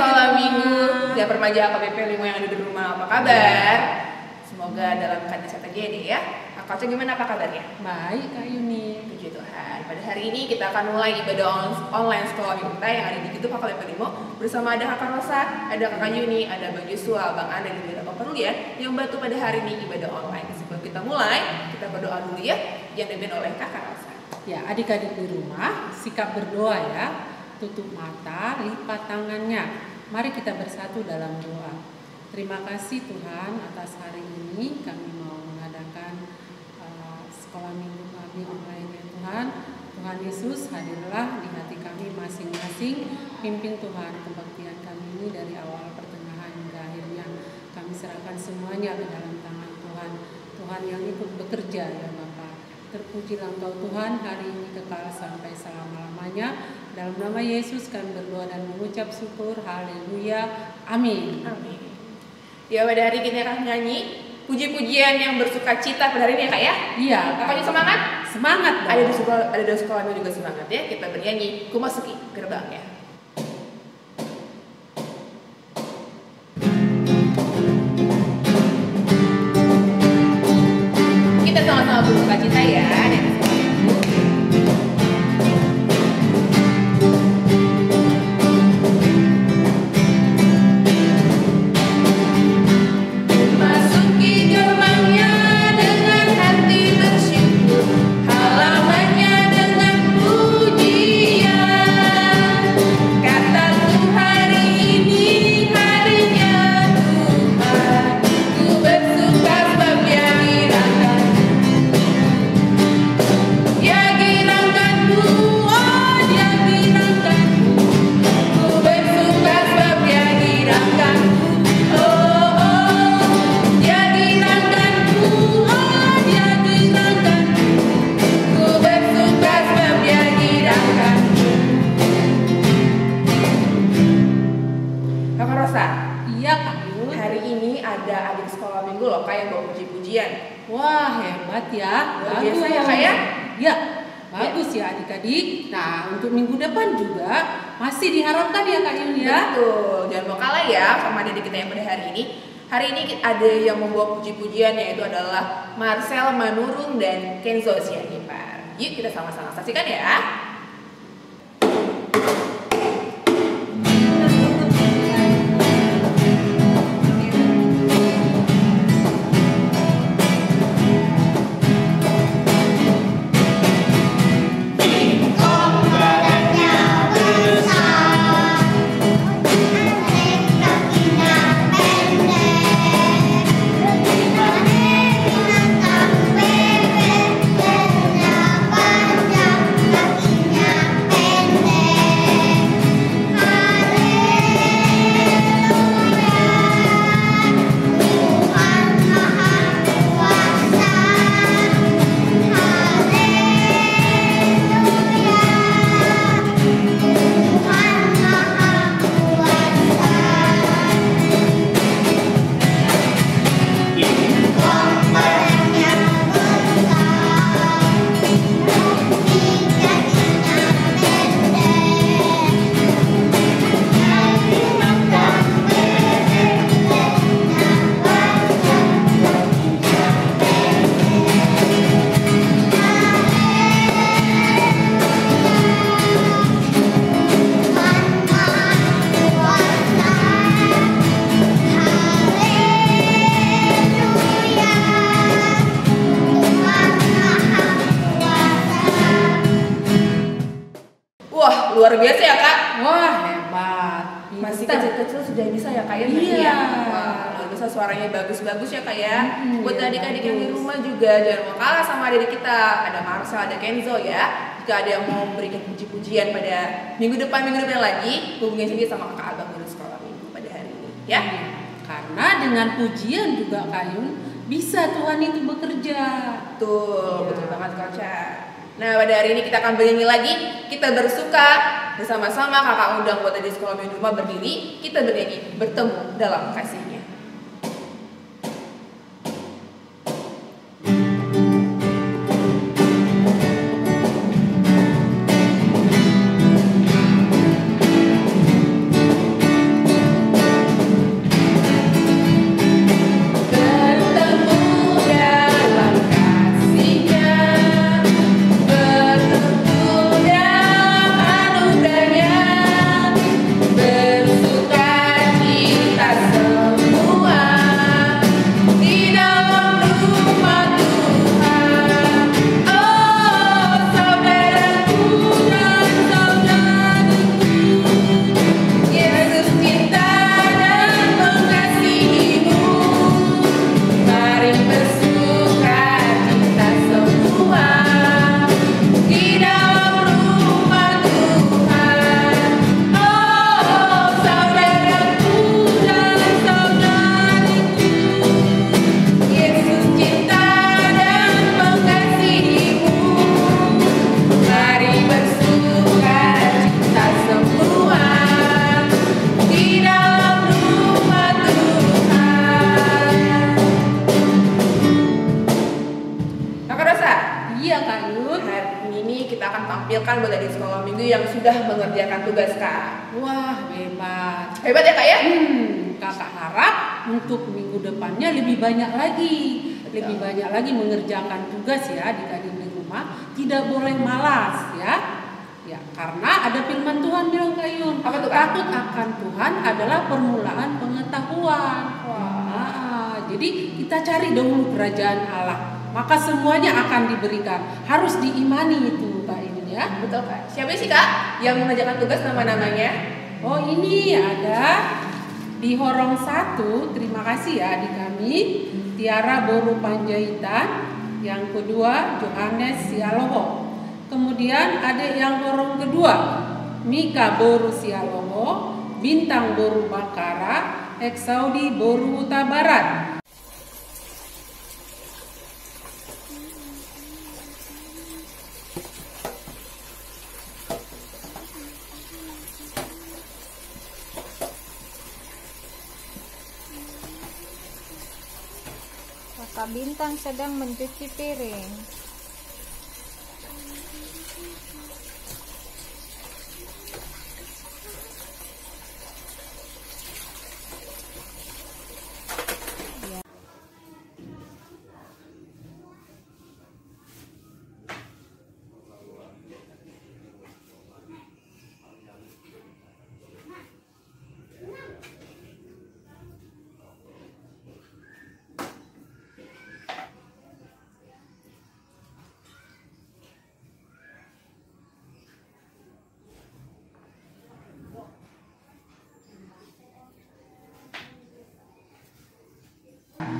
sekolah minggu dan remaja KBP 5 yang ada di rumah, apa kabar? Semoga dalam keadaan sehat aja deh ya. Kak Ocha gimana, apa kabarnya? Baik Kak Yuni. Puji Tuhan. Pada hari ini kita akan mulai ibadah online sekolah minggu kita yang ada di Gitu Pak KBP 5 bersama ada Kakak Rosa, ada Kakak Yuni, ada Bang Joshua, Bang Anda, dan juga Bapak Rulian yang membantu pada hari ini ibadah online. Sebelum kita mulai, kita berdoa dulu ya, yang dipimpin oleh Kakak Rosa. Ya, adik-adik di rumah, sikap berdoa ya. Tutup mata, lipat tangannya. Mari kita bersatu dalam doa. Terima kasih Tuhan atas hari ini kami mau mengadakan sekolah minggu kami online ya Tuhan. Tuhan Yesus hadirlah di hati kami masing-masing. Pimpin Tuhan kebaktian kami ini dari awal pertengahan hingga akhirnya. Kami serahkan semuanya ke dalam tangan Tuhan. Tuhan yang ikut bekerja ya Bapa. Terpujilah Engkau Tuhan hari ini kekal sampai selama-lamanya. Dalam nama Yesus kami berdoa dan mengucap syukur. Haleluya. Amin. Amin. Ya, pada hari ini kita akan nyanyi puji-pujian yang bersuka cita pada hari ini ya Kak ya? Iya. Kakaknya semangat? Semangat dong. Ada di sekolah juga semangat ya. Kita bernyanyi Ku Masuki Gerbangnya. Kita sama-sama bersuka cita ya. Wah, hebat ya. Luar biasa ya Kak ya? Ya, bagus ya adik-adik. Nah, untuk minggu depan juga masih diharapkan ya Kak Yun ya. Betul, jangan mau kalah ya sama adik kita yang pada hari ini. Hari ini ada yang membawa puji-pujian, yaitu adalah Marcel Manurung dan Kenzo Sianipar. Yuk kita sama-sama saksikan ya. Luar biasa ya Kak. Wah, hebat. Masih kecil-kecil sudah bisa ya Kak ya? Iya. Wah, luar biasa, suaranya bagus-bagus ya Kak ya. Buat adik-adik yang di rumah juga jangan mau kalah sama adik kita. Ada Marcel, ada Kenzo ya. Jika ada yang mau memberikan puji-pujian pada minggu depan lagi, hubungin saja sama kakak abang guru sekolah minggu pada hari ini ya. Karena dengan pujian juga Kak Yun bisa Tuhan itu bekerja. Betul, betul banget Kak Ocha. Nah, pada hari ini kita akan bernyanyi lagi. Kita bersuka bersama-sama kakak undang buat di sekolah minggu rumah berdiri. Kita bernyanyi bertemu dalam kasihnya. kan buat adik sekolah minggu yang sudah mengerjakan tugas Kak. Wah, hebat. Hebat ya Kak ya? Kakak harap untuk minggu depannya lebih banyak lagi. Lebih banyak lagi mengerjakan tugas ya adik-adik di rumah. Tidak boleh malas ya. Ya, karena ada firman Tuhan bilang Kak Yun, Apa tuh, Kak? takut akan Tuhan adalah permulaan pengetahuan. Jadi kita cari dahulu kerajaan Allah, maka semuanya akan diberikan. Harus diimani itu Kak Yun ya. Betul Kak. Siapa sih Kak yang mengerjakan tugas nama-namanya? Oh ini ada di Horong 1, terima kasih ya adik kami, Tiara Boru Panjaitan. Yang kedua Johannes Sialoho. Kemudian adik yang Horong kedua Mika Boru Sialoho, Bintang Boru Bakara, Eksaudi Boru Huta Barat. Kakak Bintang sedang mencuci piring.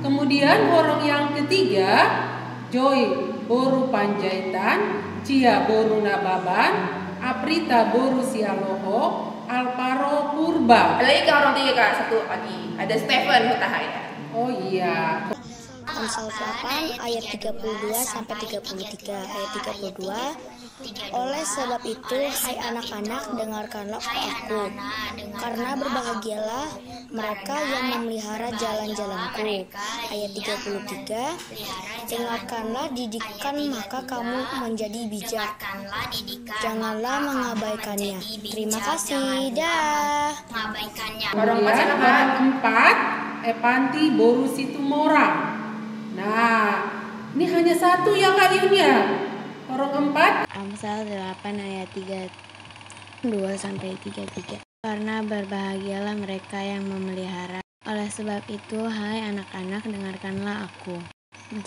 Kemudian Horong yang ketiga Joy Boru Panjaitan, Cia Boru Nababan, Aprita Boru Sialoho, Alparo Purba. Ada lagi Kak Horong 3 Kak, satu lagi. Ada Stephen Hutahaya. Oh iya. Amsal 8 ayat 32 sampai 33. Ayat 32, oleh sebab itu hai anak-anak dengarkanlah aku, karena berbahagialah mereka yang memelihara jalan-jalanku. Ayat 33, dengarkanlah didikan maka kamu menjadi bijak, janganlah mengabaikannya. Terima kasih, dah. Horong 4 siapa Kak? Horong 4 Epanti Boru Situmorang. Nah, ini hanya satu ya Kak Yun ya. Horong 4 Amsal 8 ayat 32 sampai 33. Karena berbahagialah mereka yang memelihara. Oleh sebab itu, hai anak-anak, dengarkanlah aku,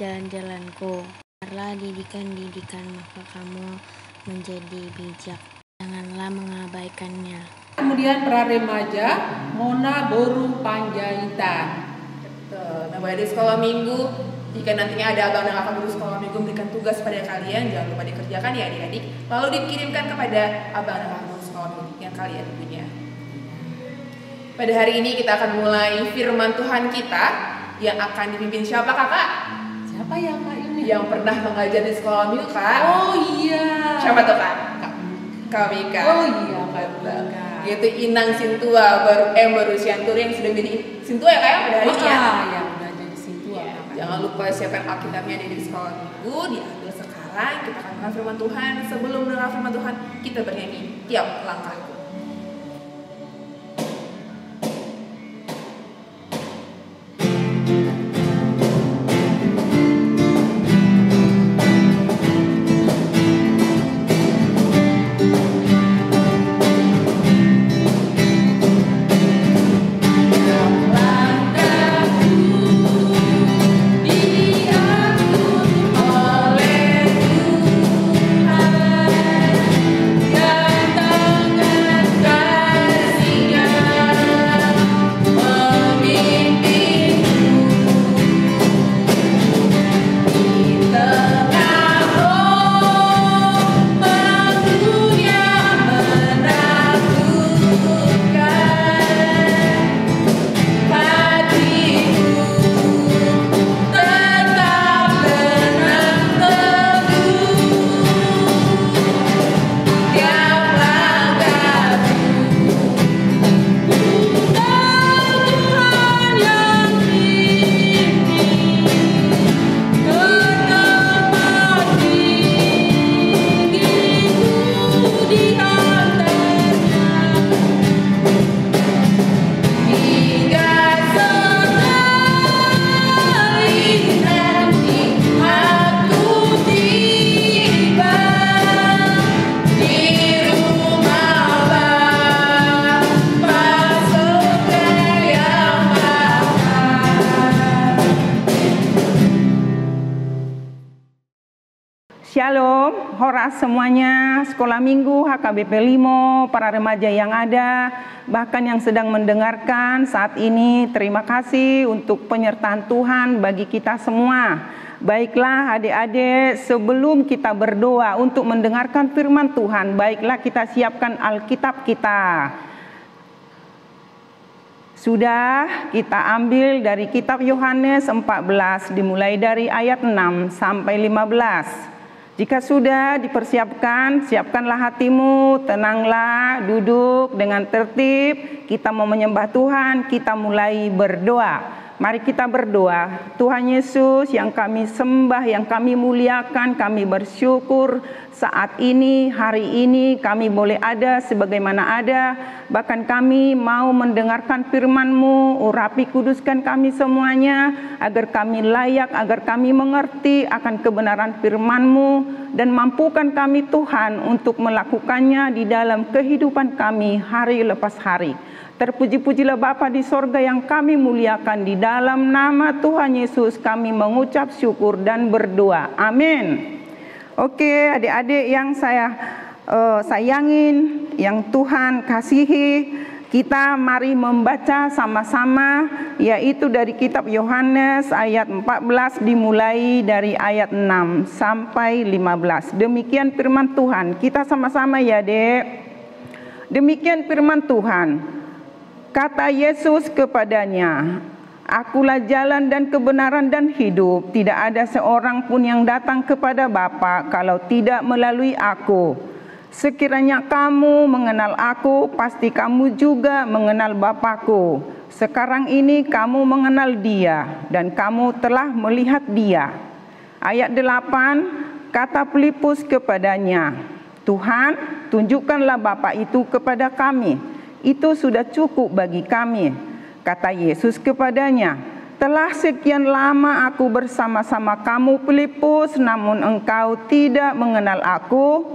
jalan-jalanku. Dengarlah didikan-didikan, maka kamu menjadi bijak. Janganlah mengabaikannya. Kemudian pra remaja Mona Boru Panjaitan. Betul. Nah, buat adik sekolah minggu, jika nantinya ada abang dan kakak guru sekolah minggu memberikan tugas pada kalian, jangan lupa dikerjakan ya adik-adik, lalu dikirimkan kepada abang dan kakak guru sekolah minggu yang kalian punya. Pada hari ini kita akan mulai firman Tuhan kita yang akan dipimpin siapa kakak? Siapa ya Kak Yun? Yang pernah mengajar di sekolah minggu kak? Oh iya. Siapa tuh kak? Kak Mika. Oh iya Kak Mika. Yaitu Inang Sintua baru Sianturi yang sudah menjadi Sintua ya kak ya pada hari ini ya? Ya udah jadi situ Ya, Kak. jangan lupa siapkan Alkitabnya di sekolah minggu, diambil sekarang. Kita akan mendengar firman Tuhan. Sebelum mendengar firman Tuhan, kita bernyanyi tiap langkahku. Oleh Tuhan yang Horas semuanya, sekolah minggu, HKBP Limo, para remaja yang ada, bahkan yang sedang mendengarkan saat ini, terima kasih untuk penyertaan Tuhan bagi kita semua. Baiklah adik-adik, sebelum kita berdoa untuk mendengarkan firman Tuhan, baiklah kita siapkan Alkitab kita. Sudah kita ambil dari kitab Yohanes 14 dimulai dari ayat 6 sampai 15. Jika sudah dipersiapkan, siapkanlah hatimu, tenanglah, duduk dengan tertib. Kita mau menyembah Tuhan, kita mulai berdoa. Mari kita berdoa. Tuhan Yesus yang kami sembah, yang kami muliakan, kami bersyukur saat ini, hari ini kami boleh ada sebagaimana ada. Bahkan kami mau mendengarkan firman-Mu, urapi kuduskan kami semuanya, agar kami layak, agar kami mengerti akan kebenaran firman-Mu, dan mampukan kami Tuhan untuk melakukannya di dalam kehidupan kami hari lepas hari. Terpuji-pujilah Bapa di sorga yang kami muliakan, di dalam nama Tuhan Yesus kami mengucap syukur dan berdoa. Amin. Oke, adik-adik yang saya sayangin, yang Tuhan kasihi, kita mari membaca sama-sama, yaitu dari kitab Yohanes ayat 14 dimulai dari ayat 6 sampai 15. Demikian firman Tuhan. Kita sama-sama ya, Dek. Demikian firman Tuhan. Kata Yesus kepadanya, "Akulah jalan dan kebenaran dan hidup. Tidak ada seorang pun yang datang kepada Bapa kalau tidak melalui Aku. Sekiranya kamu mengenal Aku, pasti kamu juga mengenal Bapa-Ku. Sekarang ini kamu mengenal Dia dan kamu telah melihat Dia." Ayat 8, kata Filipus kepadanya, "Tuhan, tunjukkanlah Bapa itu kepada kami. Itu sudah cukup bagi kami." Kata Yesus kepadanya, "Telah sekian lama Aku bersama-sama kamu, Filipus, namun engkau tidak mengenal Aku.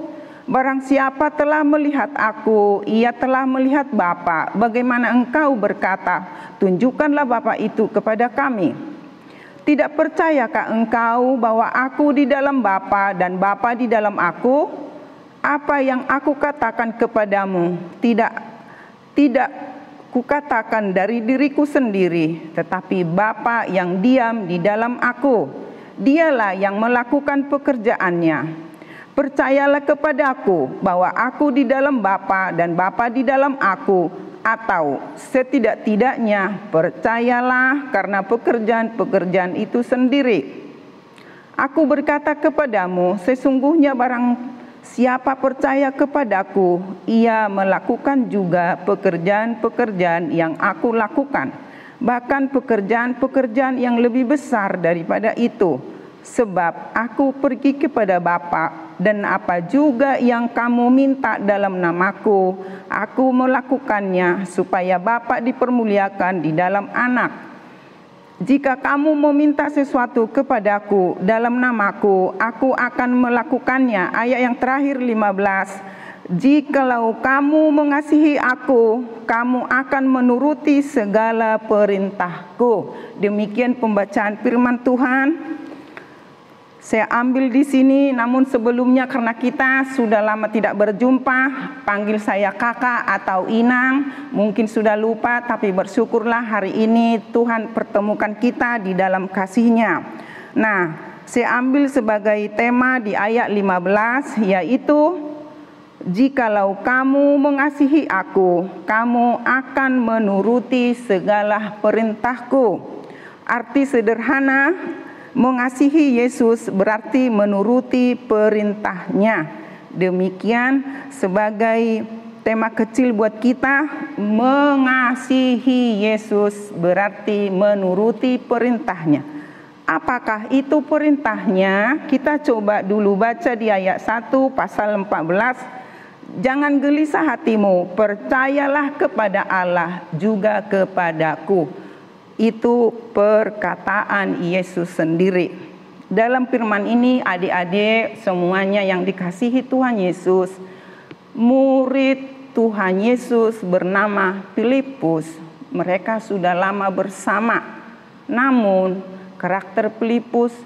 Barang siapa telah melihat Aku, ia telah melihat Bapa. Bagaimana engkau berkata, 'Tunjukkanlah Bapa itu kepada kami'? Tidak percayakah engkau bahwa Aku di dalam Bapa dan Bapa di dalam Aku? Apa yang Aku katakan kepadamu tidak kukatakan dari diriku sendiri, tetapi Bapa yang diam di dalam Aku, Dialah yang melakukan pekerjaannya. Percayalah kepadaku bahwa Aku di dalam Bapa dan Bapa di dalam Aku, atau setidak-tidaknya percayalah karena pekerjaan-pekerjaan itu sendiri. Aku berkata kepadamu, sesungguhnya barang siapa percaya kepadaku, ia melakukan juga pekerjaan-pekerjaan yang Aku lakukan, bahkan pekerjaan-pekerjaan yang lebih besar daripada itu. Sebab Aku pergi kepada Bapa, dan apa juga yang kamu minta dalam namaku, Aku melakukannya, supaya Bapa dipermuliakan di dalam Anak. Jika kamu meminta sesuatu kepadaku dalam namaku, Aku akan melakukannya." Ayat yang terakhir 15. "Jikalau kamu mengasihi Aku, kamu akan menuruti segala perintahku." Demikian pembacaan firman Tuhan. Saya ambil di sini, namun sebelumnya karena kita sudah lama tidak berjumpa, panggil saya kakak atau inang, mungkin sudah lupa, tapi bersyukurlah hari ini Tuhan pertemukan kita di dalam kasih-Nya. Nah, saya ambil sebagai tema di ayat 15, yaitu, "Jikalau kamu mengasihi Aku, kamu akan menuruti segala perintahku." Arti sederhana, mengasihi Yesus berarti menuruti perintah-Nya. Demikian sebagai tema kecil buat kita, mengasihi Yesus berarti menuruti perintah-Nya. Apakah itu perintah-Nya? Kita coba dulu baca di ayat 1 pasal 14. "Jangan gelisah hatimu, percayalah kepada Allah juga kepadaku." Itu perkataan Yesus sendiri. Dalam firman ini, adik-adik semuanya yang dikasihi Tuhan Yesus, murid Tuhan Yesus bernama Filipus, mereka sudah lama bersama. Namun karakter Filipus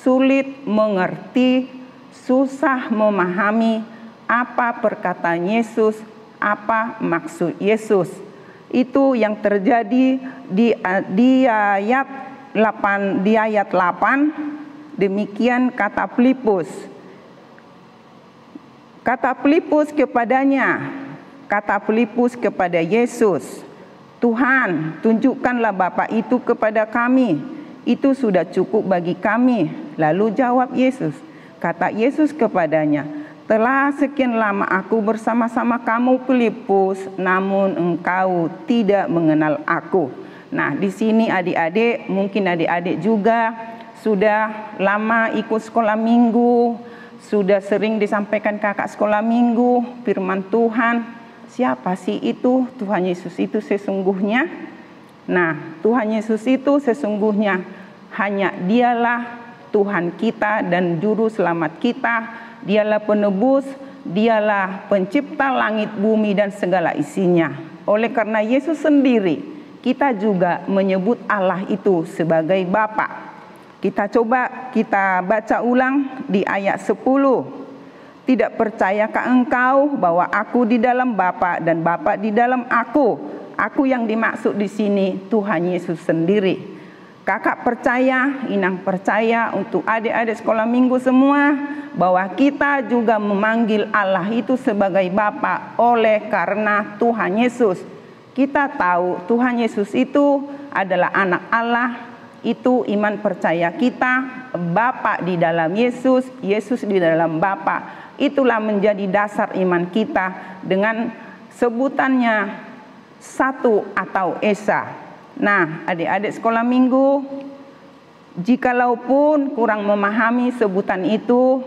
sulit mengerti, susah memahami apa perkataan Yesus, apa maksud Yesus. Itu yang terjadi di ayat 8. Demikian kata Filipus. Kata Filipus kepada Yesus, Tuhan, tunjukkanlah Bapa itu kepada kami. Itu sudah cukup bagi kami. Lalu jawab Yesus. Kata Yesus kepadanya, telah sekian lama aku bersama-sama kamu Filipus, namun engkau tidak mengenal aku. Nah, di sini adik-adik, mungkin adik-adik juga sudah lama ikut sekolah minggu, sudah sering disampaikan kakak sekolah minggu, firman Tuhan. Siapa sih itu Tuhan Yesus itu sesungguhnya? Nah, Tuhan Yesus itu sesungguhnya hanya Dialah Tuhan kita dan Juru Selamat kita. Dialah penebus, Dialah pencipta langit, bumi, dan segala isinya. Oleh karena Yesus sendiri, kita juga menyebut Allah itu sebagai Bapa. Kita baca ulang di ayat 10. Tidak percayakah engkau bahwa aku di dalam Bapa dan Bapa di dalam aku? Aku yang dimaksud di sini Tuhan Yesus sendiri. Kakak percaya, Inang percaya, untuk adik-adik sekolah minggu semua, bahwa kita juga memanggil Allah itu sebagai Bapa oleh karena Tuhan Yesus. Kita tahu Tuhan Yesus itu adalah anak Allah. Itu iman percaya kita, Bapa di dalam Yesus, Yesus di dalam Bapa. Itulah menjadi dasar iman kita dengan sebutannya satu atau Esa. Nah, adik-adik sekolah minggu, jikalaupun kurang memahami sebutan itu,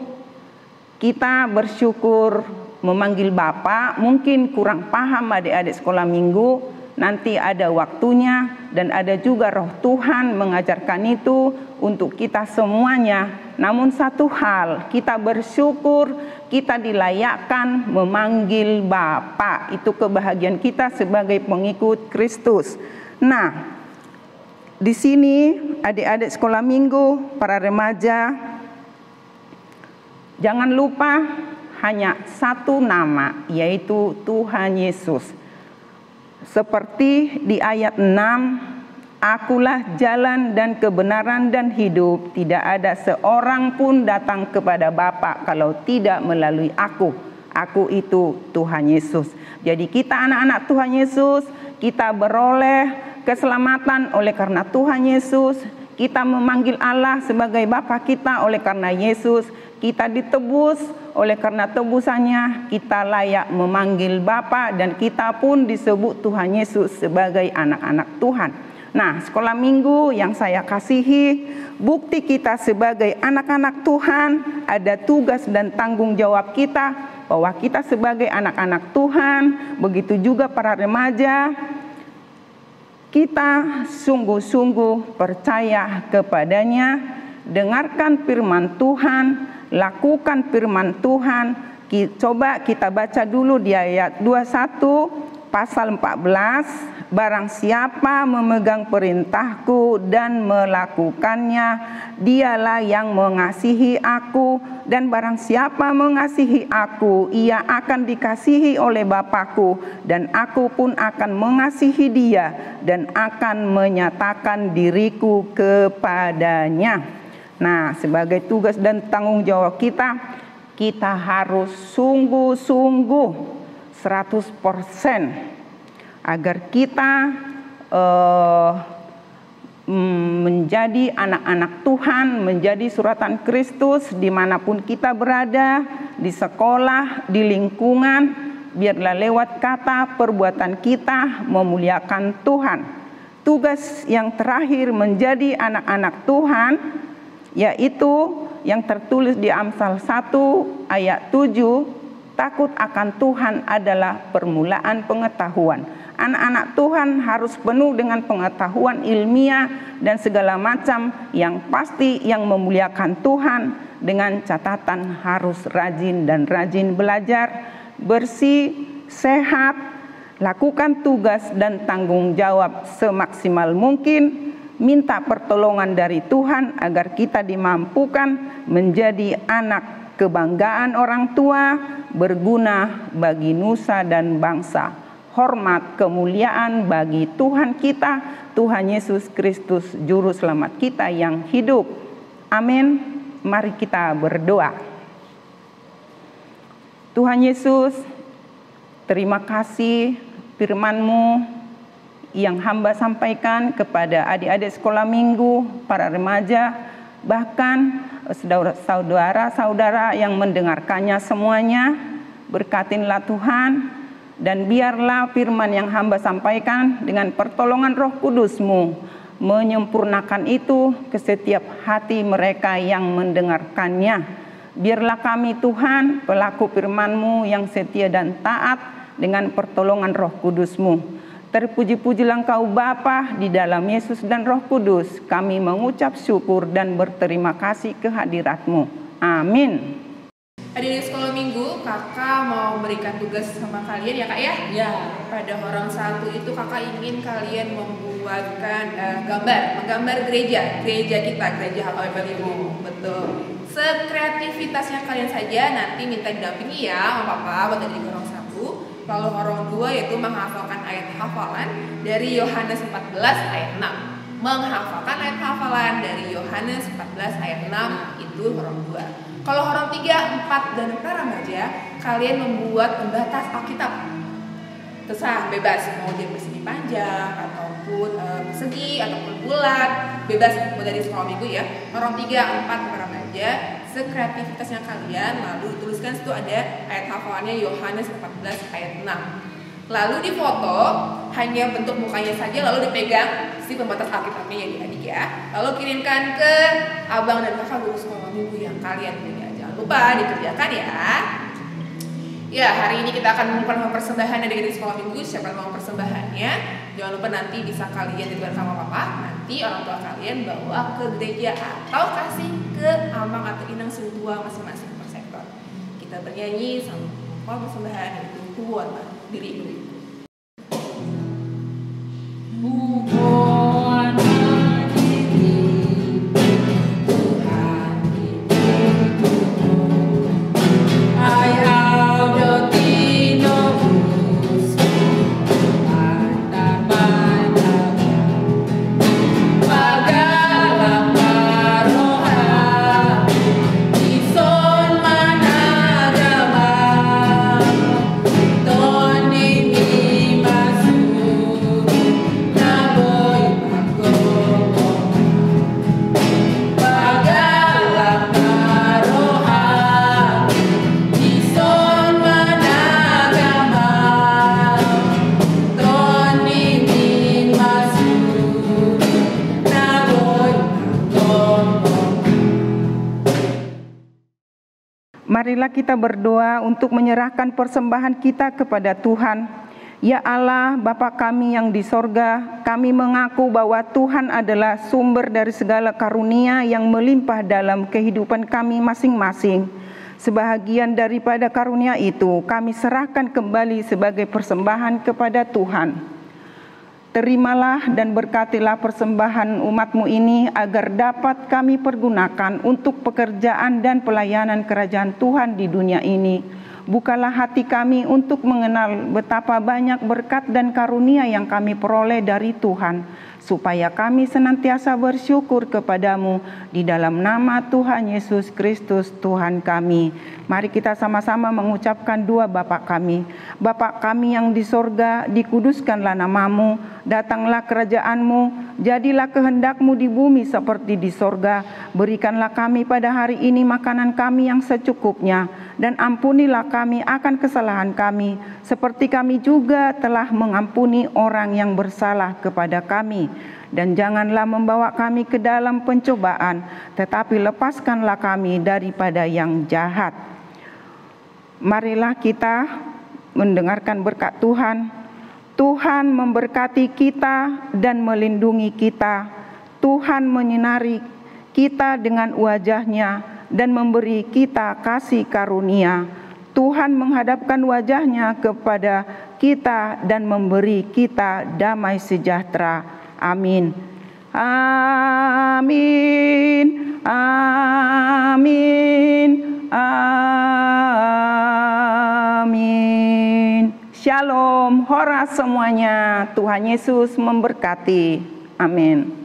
kita bersyukur memanggil Bapa. Mungkin kurang paham adik-adik sekolah minggu, nanti ada waktunya dan ada juga Roh Tuhan mengajarkan itu untuk kita semuanya. Namun satu hal, kita bersyukur kita dilayakkan memanggil Bapa. Itu kebahagiaan kita sebagai pengikut Kristus. Nah, di sini adik-adik sekolah minggu, para remaja, jangan lupa hanya satu nama, yaitu Tuhan Yesus. Seperti di ayat 6, akulah jalan dan kebenaran dan hidup. Tidak ada seorang pun datang kepada Bapa kalau tidak melalui aku. Aku itu Tuhan Yesus. Jadi kita anak-anak Tuhan Yesus, kita beroleh keselamatan oleh karena Tuhan Yesus. Kita memanggil Allah sebagai Bapa kita oleh karena Yesus. Kita ditebus oleh karena tebusannya. Kita layak memanggil Bapa dan kita pun disebut Tuhan Yesus sebagai anak-anak Tuhan. Nah, sekolah minggu yang saya kasihi, bukti kita sebagai anak-anak Tuhan, ada tugas dan tanggung jawab kita bahwa kita sebagai anak-anak Tuhan, begitu juga para remaja, kita sungguh-sungguh percaya kepadanya, dengarkan firman Tuhan, lakukan firman Tuhan. Coba kita baca dulu di ayat 21 pasal 14. Barang siapa memegang perintahku dan melakukannya, dialah yang mengasihi aku. Dan barang siapa mengasihi aku, ia akan dikasihi oleh Bapa-Ku. Dan aku pun akan mengasihi dia dan akan menyatakan diriku kepadanya. Nah, sebagai tugas dan tanggung jawab kita, kita harus sungguh-sungguh 100% agar kita menjadi anak-anak Tuhan, menjadi suratan Kristus dimanapun kita berada, di sekolah, di lingkungan, biarlah lewat kata perbuatan kita memuliakan Tuhan. Tugas yang terakhir menjadi anak-anak Tuhan, yaitu yang tertulis di Amsal 1 ayat 7, takut akan Tuhan adalah permulaan pengetahuan. Anak-anak Tuhan harus penuh dengan pengetahuan ilmiah dan segala macam yang pasti yang memuliakan Tuhan, dengan catatan harus rajin dan rajin belajar, bersih, sehat, lakukan tugas dan tanggung jawab semaksimal mungkin, minta pertolongan dari Tuhan agar kita dimampukan menjadi anak kebanggaan orang tua, berguna bagi nusa dan bangsa, hormat kemuliaan bagi Tuhan kita, Tuhan Yesus Kristus Juru Selamat kita yang hidup. Amin. Mari kita berdoa. Tuhan Yesus, terima kasih firman-Mu yang hamba sampaikan kepada adik-adik sekolah minggu, para remaja, bahkan saudara-saudara yang mendengarkannya semuanya. Berkatinlah Tuhan, dan biarlah firman yang hamba sampaikan dengan pertolongan Roh Kudus-Mu menyempurnakan itu ke setiap hati mereka yang mendengarkannya. Biarlah kami Tuhan, pelaku firman-Mu yang setia dan taat dengan pertolongan Roh Kudus-Mu. Terpuji-pujilah Engkau Bapa, di dalam Yesus dan Roh Kudus kami mengucap syukur dan berterima kasih kehadirat-Mu. Amin. Adik-adik sekolah minggu, kakak mau memberikan tugas sama kalian ya kak ya? Ya. Pada orang satu itu kakak ingin kalian membuatkan menggambar gereja kita, gereja HKBP 5. Betul. Sekreativitasnya kalian saja, nanti minta didampingi ya sama papa buat adik orang satu. Kalau orang dua yaitu menghafalkan ayat hafalan dari Yohanes 14 ayat 6. Menghafalkan ayat hafalan dari Yohanes 14 ayat 6 itu orang dua. Kalau orang 3, 4, dan para remaja, kalian membuat pembatas Alkitab. Terserah, bebas mau dia persegi panjang ataupun persegi ataupun bulat, bebas mau dari sekolah minggu ya. Orang 3, 4, para remaja, sekreativitasnya kalian, lalu tuliskan situ ada ayat hafalannya Yohanes 14 ayat 6. Lalu difoto, hanya bentuk mukanya saja, lalu dipegang si pembatas Alkitabnya ya adik-adik ya. Lalu kirimkan ke abang dan kakak guru sekolah minggu yang kalian punya. Jangan lupa dikerjakan ya. Ya, hari ini kita akan mengumpulkan persembahan dari sekolah minggu. Siapa yang mau persembahannya? Jangan lupa nanti bisa kalian diberikan sama papa. Nanti orang tua kalian bawa ke gereja atau kasih ke amang atau inang tua masing-masing per sektor. Kita bernyanyi sama persembahan itu buat diriku. Marilah kita berdoa untuk menyerahkan persembahan kita kepada Tuhan. Ya Allah, Bapa kami yang di sorga, kami mengaku bahwa Tuhan adalah sumber dari segala karunia yang melimpah dalam kehidupan kami masing-masing. Sebahagian daripada karunia itu kami serahkan kembali sebagai persembahan kepada Tuhan. Terimalah dan berkatilah persembahan umat-Mu ini agar dapat kami pergunakan untuk pekerjaan dan pelayanan kerajaan Tuhan di dunia ini. Bukalah hati kami untuk mengenal betapa banyak berkat dan karunia yang kami peroleh dari Tuhan, supaya kami senantiasa bersyukur kepadamu di dalam nama Tuhan Yesus Kristus Tuhan kami. Mari kita sama-sama mengucapkan doa Bapa kami. Bapa kami yang di sorga, dikuduskanlah namamu, datanglah kerajaanmu, jadilah kehendak-Mu di bumi seperti di sorga. Berikanlah kami pada hari ini makanan kami yang secukupnya, dan ampunilah kami akan kesalahan kami, seperti kami juga telah mengampuni orang yang bersalah kepada kami. Dan janganlah membawa kami ke dalam pencobaan, tetapi lepaskanlah kami daripada yang jahat. Marilah kita mendengarkan berkat Tuhan. Tuhan memberkati kita dan melindungi kita. Tuhan menyinari kita dengan wajah-Nya dan memberi kita kasih karunia. Tuhan menghadapkan wajah-Nya kepada kita dan memberi kita damai sejahtera. Amin. Amin. Amin. Amin. Shalom, horas semuanya. Tuhan Yesus memberkati. Amin.